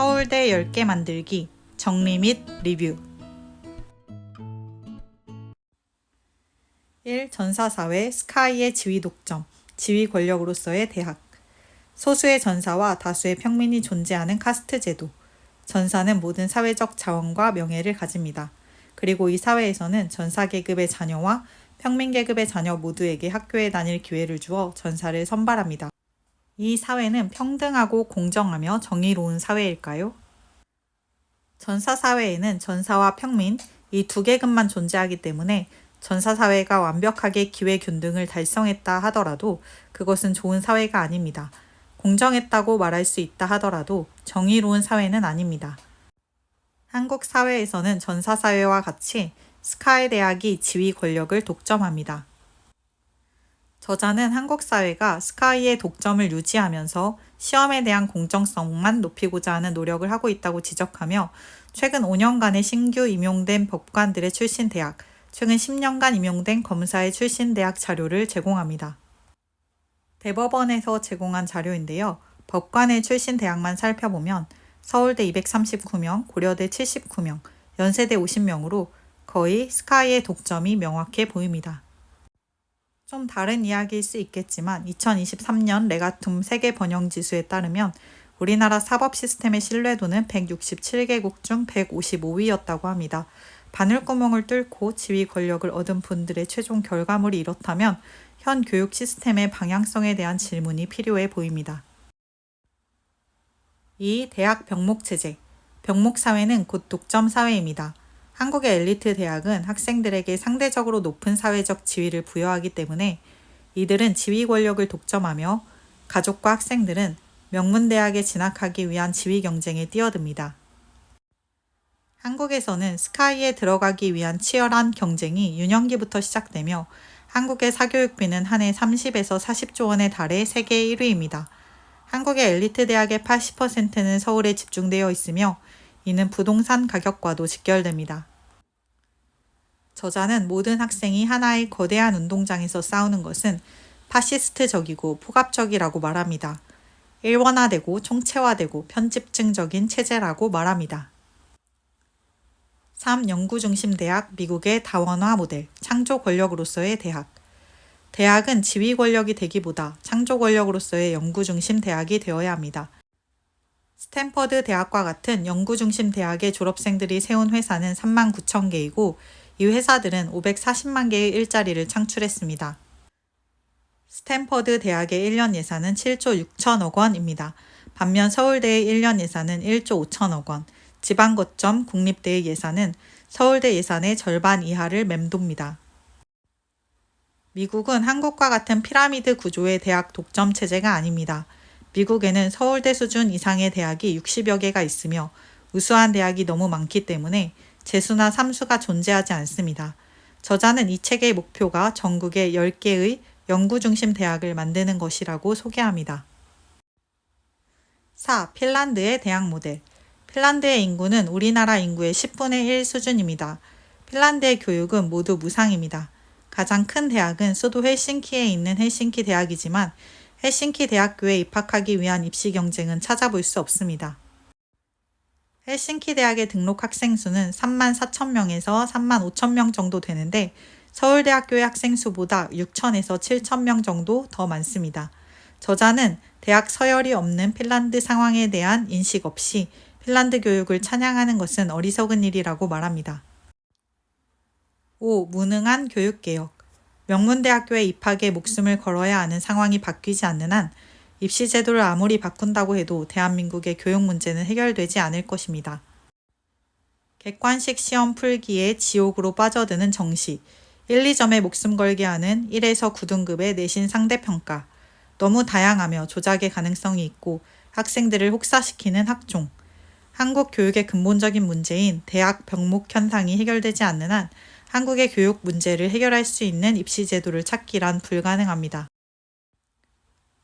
서울대 10개 만들기 정리 및 리뷰 1. 전사사회 스카이의 지위 독점, 지위 권력으로서의 대학 소수의 전사와 다수의 평민이 존재하는 카스트 제도 전사는 모든 사회적 자원과 명예를 가집니다. 그리고 이 사회에서는 전사 계급의 자녀와 평민 계급의 자녀 모두에게 학교에 다닐 기회를 주어 전사를 선발합니다. 이 사회는 평등하고 공정하며 정의로운 사회일까요? 전사 사회에는 전사와 평민, 이 두 계급만 존재하기 때문에 전사 사회가 완벽하게 기회 균등을 달성했다 하더라도 그것은 좋은 사회가 아닙니다. 공정했다고 말할 수 있다 하더라도 정의로운 사회는 아닙니다. 한국 사회에서는 전사 사회와 같이 스카이 대학이 지위 권력을 독점합니다. 저자는 한국 사회가 스카이의 독점을 유지하면서 시험에 대한 공정성만 높이고자 하는 노력을 하고 있다고 지적하며 최근 5년간의 신규 임용된 법관들의 출신 대학, 최근 10년간 임용된 검사의 출신 대학 자료를 제공합니다. 대법원에서 제공한 자료인데요. 법관의 출신 대학만 살펴보면 서울대 239명, 고려대 79명, 연세대 50명으로 거의 스카이의 독점이 명확해 보입니다. 좀 다른 이야기일 수 있겠지만 2023년 레가툼 세계 번영지수에 따르면 우리나라 사법 시스템의 신뢰도는 167개국 중 155위였다고 합니다. 바늘구멍을 뚫고 지위 권력을 얻은 분들의 최종 결과물이 이렇다면 현 교육 시스템의 방향성에 대한 질문이 필요해 보입니다. 2. 대학 병목체제. 병목사회는 곧 독점사회입니다. 한국의 엘리트 대학은 학생들에게 상대적으로 높은 사회적 지위를 부여하기 때문에 이들은 지위 권력을 독점하며 가족과 학생들은 명문대학에 진학하기 위한 지위 경쟁에 뛰어듭니다. 한국에서는 스카이에 들어가기 위한 치열한 경쟁이 유년기부터 시작되며 한국의 사교육비는 한 해 30에서 40조 원에 달해 세계 1위입니다. 한국의 엘리트 대학의 80%는 서울에 집중되어 있으며 이는 부동산 가격과도 직결됩니다. 저자는 모든 학생이 하나의 거대한 운동장에서 싸우는 것은 파시스트적이고 포갑적이라고 말합니다. 일원화되고 총체화되고 편집증적인 체제라고 말합니다. 3. 연구중심 대학, 미국의 다원화 모델, 창조 권력으로서의 대학. 대학은 지위 권력이 되기보다 창조 권력으로서의 연구중심 대학이 되어야 합니다. 스탠퍼드 대학과 같은 연구중심 대학의 졸업생들이 세운 회사는 39,000개이고 이 회사들은 540만 개의 일자리를 창출했습니다. 스탠퍼드 대학의 1년 예산은 7조 6천억 원입니다. 반면 서울대의 1년 예산은 1조 5천억 원, 지방 거점 국립대의 예산은 서울대 예산의 절반 이하를 맴돕니다. 미국은 한국과 같은 피라미드 구조의 대학 독점 체제가 아닙니다. 미국에는 서울대 수준 이상의 대학이 60여 개가 있으며 우수한 대학이 너무 많기 때문에 재수나 삼수가 존재하지 않습니다. 저자는 이 책의 목표가 전국에 10개의 연구중심 대학을 만드는 것이라고 소개합니다. 4. 핀란드의 대학 모델. 핀란드의 인구는 우리나라 인구의 10분의 1 수준입니다. 핀란드의 교육은 모두 무상입니다. 가장 큰 대학은 수도 헬싱키에 있는 헬싱키 대학이지만 헬싱키 대학교에 입학하기 위한 입시 경쟁은 찾아볼 수 없습니다. 헬싱키 대학의 등록 학생 수는 34,000명에서 35,000명 정도 되는데 서울대학교의 학생 수보다 6,000에서 7,000명 정도 더 많습니다. 저자는 대학 서열이 없는 핀란드 상황에 대한 인식 없이 핀란드 교육을 찬양하는 것은 어리석은 일이라고 말합니다. 5. 무능한 교육개혁. 명문대학교에 입학에 목숨을 걸어야 하는 상황이 바뀌지 않는 한 입시 제도를 아무리 바꾼다고 해도 대한민국의 교육 문제는 해결되지 않을 것입니다. 객관식 시험 풀기에 지옥으로 빠져드는 정시, 1, 2점에 목숨 걸게 하는 1에서 9등급의 내신 상대평가, 너무 다양하며 조작의 가능성이 있고 학생들을 혹사시키는 학종, 한국 교육의 근본적인 문제인 대학 병목 현상이 해결되지 않는 한 한국의 교육 문제를 해결할 수 있는 입시 제도를 찾기란 불가능합니다.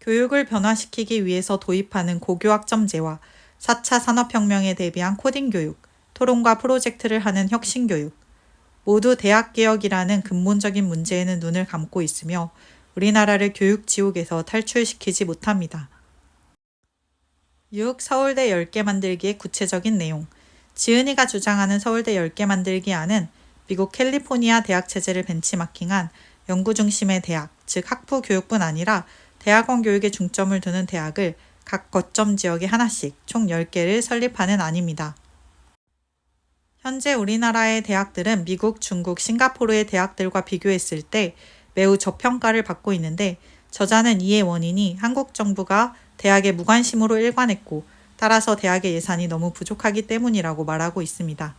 교육을 변화시키기 위해서 도입하는 고교학점제와 4차 산업혁명에 대비한 코딩 교육, 토론과 프로젝트를 하는 혁신 교육, 모두 대학개혁이라는 근본적인 문제에는 눈을 감고 있으며 우리나라를 교육 지옥에서 탈출시키지 못합니다. 6. 서울대 10개 만들기의 구체적인 내용. 지은이가 주장하는 서울대 10개 만들기 안은 미국 캘리포니아 대학 체제를 벤치마킹한 연구 중심의 대학, 즉 학부 교육뿐 아니라 대학원 교육에 중점을 두는 대학을 각 거점 지역에 하나씩 총 10개를 설립하는 안입니다. 현재 우리나라의 대학들은 미국, 중국, 싱가포르의 대학들과 비교했을 때 매우 저평가를 받고 있는데 저자는 이의 원인이 한국 정부가 대학에 무관심으로 일관했고 따라서 대학의 예산이 너무 부족하기 때문이라고 말하고 있습니다.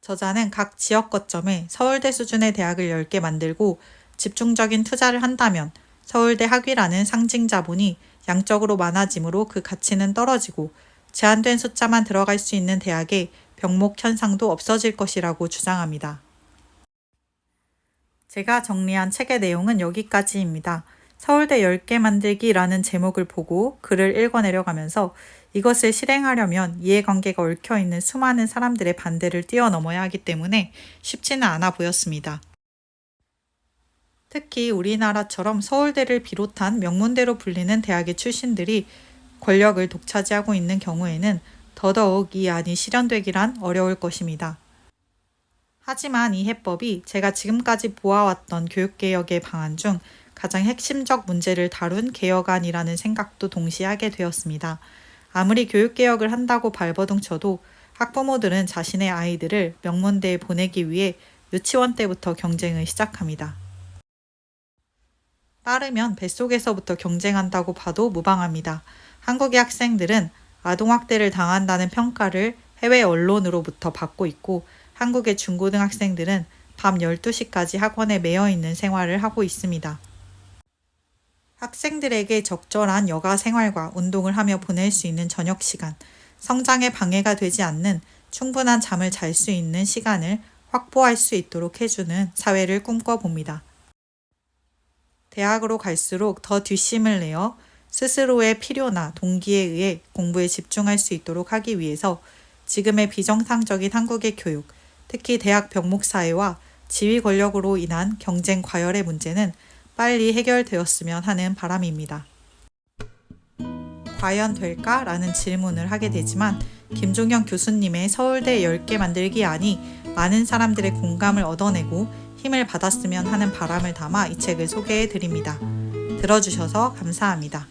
저자는 각 지역 거점에 서울대 수준의 대학을 10개 만들고 집중적인 투자를 한다면 서울대 학위라는 상징 자본이 양적으로 많아지므로 그 가치는 떨어지고 제한된 숫자만 들어갈 수 있는 대학의 병목 현상도 없어질 것이라고 주장합니다. 제가 정리한 책의 내용은 여기까지입니다. 서울대 10개 만들기라는 제목을 보고 글을 읽어내려가면서 이것을 실행하려면 이해관계가 얽혀있는 수많은 사람들의 반대를 뛰어넘어야 하기 때문에 쉽지는 않아 보였습니다. 특히 우리나라처럼 서울대를 비롯한 명문대로 불리는 대학의 출신들이 권력을 독차지하고 있는 경우에는 더더욱 이 안이 실현되기란 어려울 것입니다. 하지만 이 해법이 제가 지금까지 보아왔던 교육개혁의 방안 중 가장 핵심적 문제를 다룬 개혁안이라는 생각도 동시에 하게 되었습니다. 아무리 교육개혁을 한다고 발버둥 쳐도 학부모들은 자신의 아이들을 명문대에 보내기 위해 유치원 때부터 경쟁을 시작합니다. 따르면 뱃속에서부터 경쟁한다고 봐도 무방합니다. 한국의 학생들은 아동학대를 당한다는 평가를 해외 언론으로부터 받고 있고 한국의 중고등학생들은 밤 12시까지 학원에 매여 있는 생활을 하고 있습니다. 학생들에게 적절한 여가 생활과 운동을 하며 보낼 수 있는 저녁 시간, 성장에 방해가 되지 않는 충분한 잠을 잘 수 있는 시간을 확보할 수 있도록 해주는 사회를 꿈꿔봅니다. 대학으로 갈수록 더 뒷심을 내어 스스로의 필요나 동기에 의해 공부에 집중할 수 있도록 하기 위해서 지금의 비정상적인 한국의 교육, 특히 대학 병목 사회와 지위 권력으로 인한 경쟁 과열의 문제는 빨리 해결되었으면 하는 바람입니다. 과연 될까? 라는 질문을 하게 되지만 김종현 교수님의 서울대 10개 만들기 안이 많은 사람들의 공감을 얻어내고 힘을 받았으면 하는 바람을 담아 이 책을 소개해 드립니다. 들어주셔서 감사합니다.